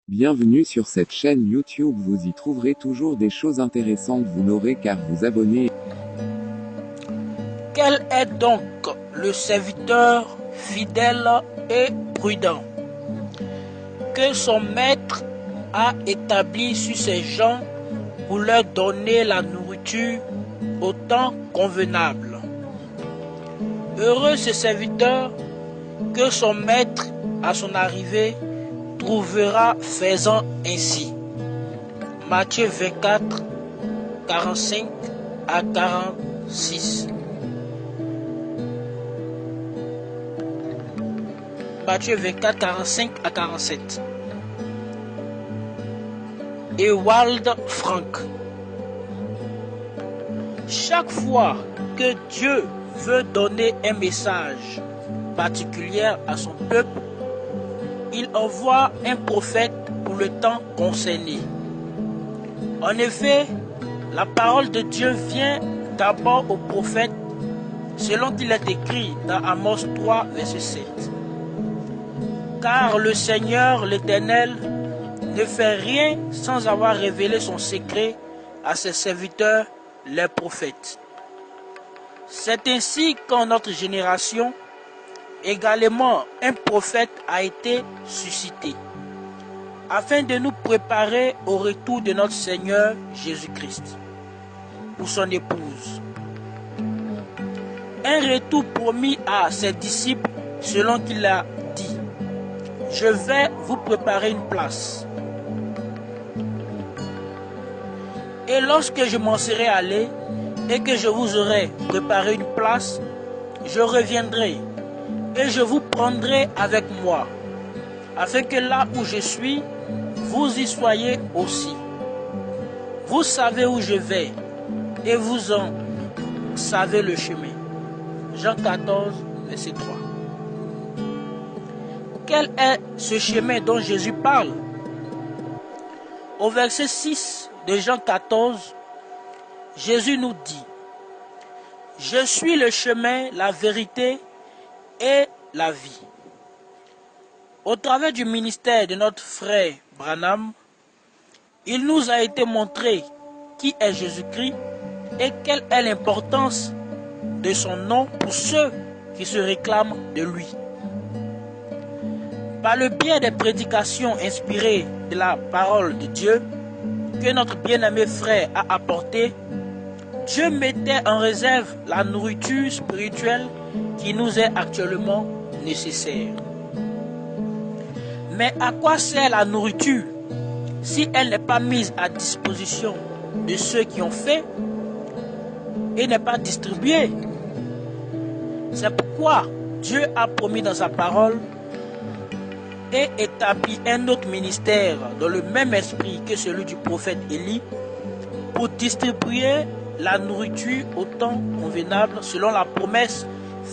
Bienvenue sur cette chaîne YouTube, vous y trouverez toujours des choses intéressantes, vous n'aurez qu'à vous abonner. Quel est donc le serviteur fidèle et prudent que son maître a établi sur ses gens pour leur donner la nourriture au temps convenable? Heureux ce serviteur que son maître à son arrivée trouvera faisant ainsi. Matthieu 24, 45 à 46. Matthieu 24, 45 à 47. Ewald Frank. Chaque fois que Dieu veut donner un message particulier à son peuple, il envoie un prophète pour le temps concerné. En effet, la parole de Dieu vient d'abord au prophète, selon qu'il est écrit dans Amos 3, verset 7. Car le Seigneur, l'Éternel, ne fait rien sans avoir révélé son secret à ses serviteurs, les prophètes. C'est ainsi qu'en notre génération, également un prophète a été suscité, afin de nous préparer au retour de notre Seigneur Jésus-Christ, pour son épouse. Un retour promis à ses disciples, selon qu'il a dit: je vais vous préparer une place. Et lorsque je m'en serai allé et que je vous aurai préparé une place, je reviendrai et je vous prendrai avec moi, afin que là où je suis, vous y soyez aussi. Vous savez où je vais et vous en savez le chemin. Jean 14, verset 3. Quel est ce chemin dont Jésus parle? Au verset 6 de Jean 14, Jésus nous dit: je suis le chemin, la vérité et la vie. Au travers du ministère de notre frère Branham, il nous a été montré qui est Jésus-Christ et quelle est l'importance de son nom pour ceux qui se réclament de lui. Par le biais des prédications inspirées de la parole de Dieu que notre bien-aimé frère a apportées, Dieu mettait en réserve la nourriture spirituelle qui nous est actuellement nécessaire. Mais à quoi sert la nourriture si elle n'est pas mise à disposition de ceux qui ont faim et n'est pas distribuée? C'est pourquoi Dieu a promis dans sa parole et établi un autre ministère dans le même esprit que celui du prophète Élie pour distribuer la nourriture au temps convenable selon la promesse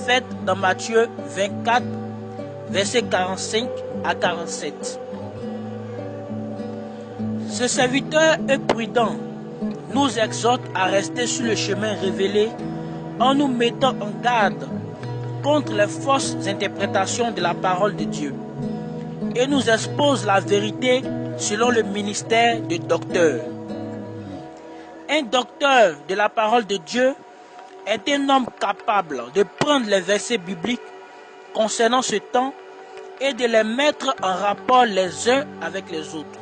faite dans Matthieu 24, versets 45 à 47. Ce serviteur est prudent, nous exhorte à rester sur le chemin révélé en nous mettant en garde contre les fausses interprétations de la parole de Dieu et nous expose la vérité selon le ministère de docteur. Un docteur de la parole de Dieu est un homme capable de prendre les versets bibliques concernant ce temps et de les mettre en rapport les uns avec les autres.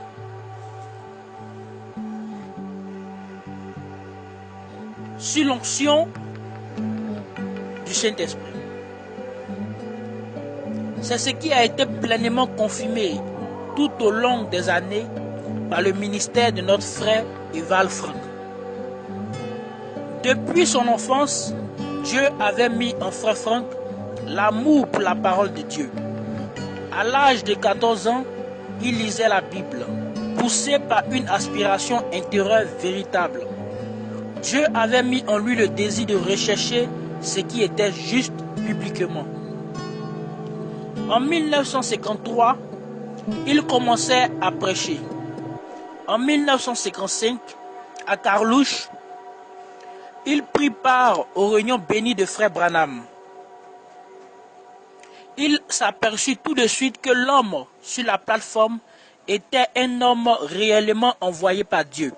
Sur l'onction du Saint-Esprit. C'est ce qui a été pleinement confirmé tout au long des années par le ministère de notre frère Ewald Frank. Depuis son enfance, Dieu avait mis en frère Frank l'amour pour la parole de Dieu. À l'âge de 14 ans, il lisait la Bible, poussé par une aspiration intérieure véritable. Dieu avait mis en lui le désir de rechercher ce qui était juste publiquement. En 1953, il commençait à prêcher. En 1955, à Carlouche, il prit part aux réunions bénies de frère Branham. Il s'aperçut tout de suite que l'homme sur la plateforme était un homme réellement envoyé par Dieu.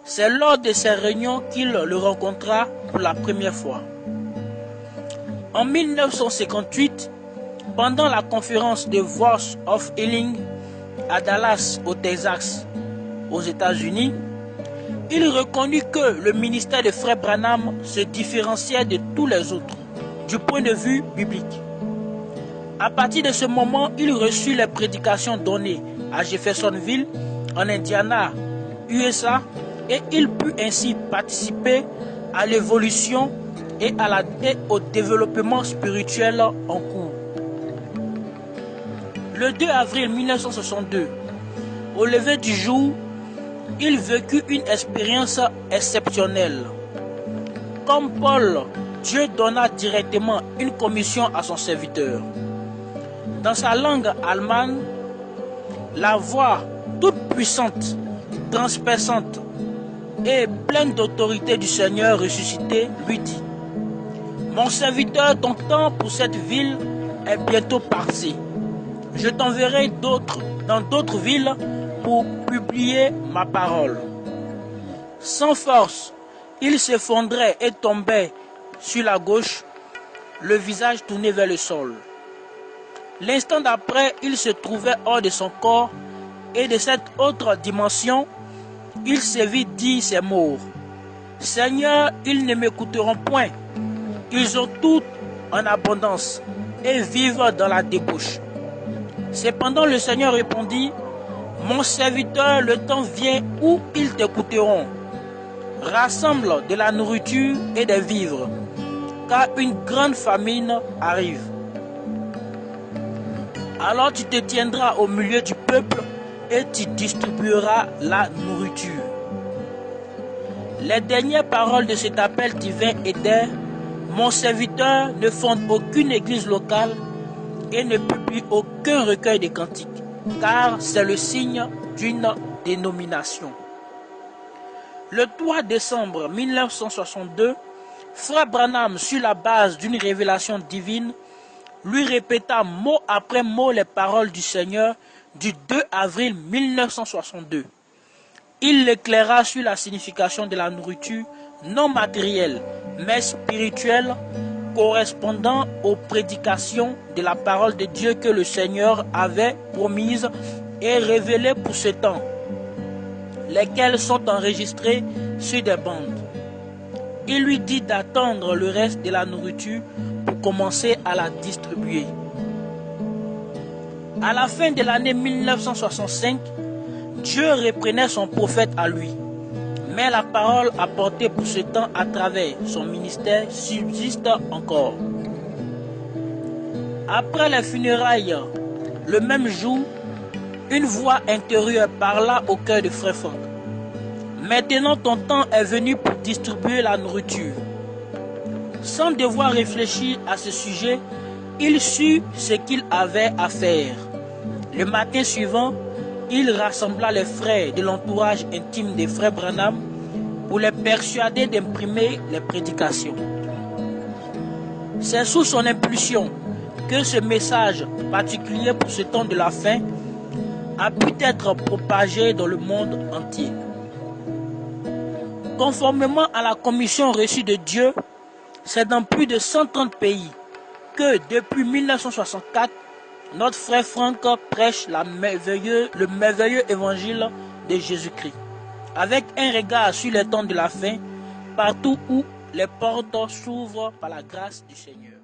C'est lors de ces réunions qu'il le rencontra pour la première fois. En 1958, pendant la conférence de Voice of Healing à Dallas, au Texas, aux États-Unis, il reconnut que le ministère de Frère Branham se différenciait de tous les autres du point de vue biblique. À partir de ce moment, il reçut les prédications données à Jeffersonville, en Indiana, USA, et il put ainsi participer à l'évolution et au développement spirituel en cours. Le 2 avril 1962, au lever du jour, il vécut une expérience exceptionnelle. Comme Paul, Dieu donna directement une commission à son serviteur. Dans sa langue allemande, la voix toute puissante, transperçante et pleine d'autorité du Seigneur ressuscité lui dit: mon serviteur, ton temps pour cette ville est bientôt passé. Je t'enverrai dans d'autres villes pour publier ma parole. Sans force, il s'effondrait et tombait sur la gauche, le visage tourné vers le sol. L'instant d'après, il se trouvait hors de son corps et de cette autre dimension, il se vit dire ces mots: Seigneur, ils ne m'écouteront point. Ils ont tout en abondance et vivent dans la débauche. Cependant, le Seigneur répondit: mon serviteur, le temps vient où ils t'écouteront. Rassemble de la nourriture et des vivres, car une grande famine arrive. Alors tu te tiendras au milieu du peuple et tu distribueras la nourriture. Les dernières paroles de cet appel divin étaient: mon serviteur ne fonde aucune église locale et ne publie aucun recueil de cantiques, car c'est le signe d'une dénomination. Le 3 décembre 1962, Frère Branham, sur la base d'une révélation divine, lui répéta mot après mot les paroles du Seigneur du 2 avril 1962. Il l'éclaira sur la signification de la nourriture non matérielle, mais spirituelle, correspondant aux prédications de la parole de Dieu que le Seigneur avait promises et révélées pour ce temps, lesquelles sont enregistrées sur des bandes. Il lui dit d'attendre le reste de la nourriture pour commencer à la distribuer. À la fin de l'année 1965, Dieu reprenait son prophète à lui, mais la parole apportée pour ce temps à travers son ministère subsiste encore. Après les funérailles, le même jour, une voix intérieure parla au cœur de Frère Franck. Maintenant ton temps est venu pour distribuer la nourriture. Sans devoir réfléchir à ce sujet, il sut ce qu'il avait à faire. Le matin suivant, il rassembla les frères de l'entourage intime des frères Branham pour les persuader d'imprimer les prédications. C'est sous son impulsion que ce message particulier pour ce temps de la fin a pu être propagé dans le monde entier. Conformément à la commission reçue de Dieu, c'est dans plus de 130 pays que depuis 1964, notre frère Franck prêche le merveilleux évangile de Jésus-Christ, avec un regard sur les temps de la fin, partout où les portes s'ouvrent par la grâce du Seigneur.